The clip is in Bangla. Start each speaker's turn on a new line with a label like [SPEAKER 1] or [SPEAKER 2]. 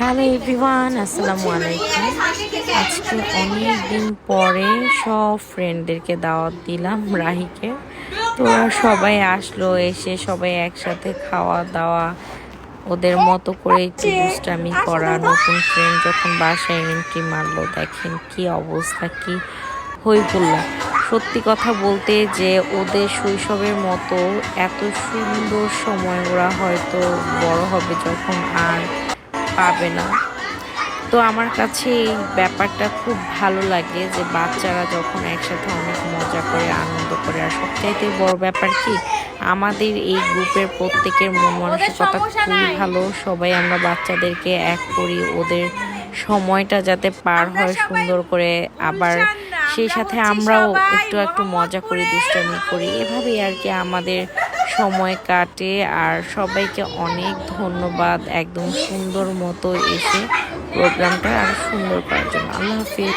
[SPEAKER 1] হ্যালো এভরিওয়ান, আসসালামু আলাইকুম। আজকে অনেক দিন পরে সব ফ্রেন্ডদেরকে দাওয়াত দিলাম রাহিকে। তো ওরা সবাই আসলো, এসে সবাই একসাথে খাওয়া দাওয়া, ওদের মতো করে একটু দুষ্টামি করা। নতুন ফ্রেন্ড যখন বাসায় এন্ট্রি মারলো, দেখেন কি অবস্থা, কি হই হুল্লা। সত্যি কথা বলতে যে ওদের শৈশবের মতো এত সুন্দর সময় ওরা হয়তো বড় হবে যখন আর পাবে না। তো আমার কাছে এই ব্যাপারটা খুব ভালো লাগে যে বাচ্চারা যখন একসাথে অনেক মজা করে, আনন্দ করে। আর সবচাইতে বড় ব্যাপার কি, আমাদের এই গ্রুপের প্রত্যেকের মন মানসিকতা খুবই ভালো। সবাই আমরা বাচ্চাদেরকে এক করি, ওদের সময়টা যাতে পার হয় সুন্দর করে, আবার সেই সাথে আমরাও একটু একটু মজা করি, দুষ্টামি করি, এভাবেই আর কি আমাদের সময় কাটে। আর সবাইকে অনেক ধন্যবাদ একদম সুন্দর মতো এসে প্রোগ্রামটা আরো সুন্দর করার জন্য। আল্লাহ হাফিজ।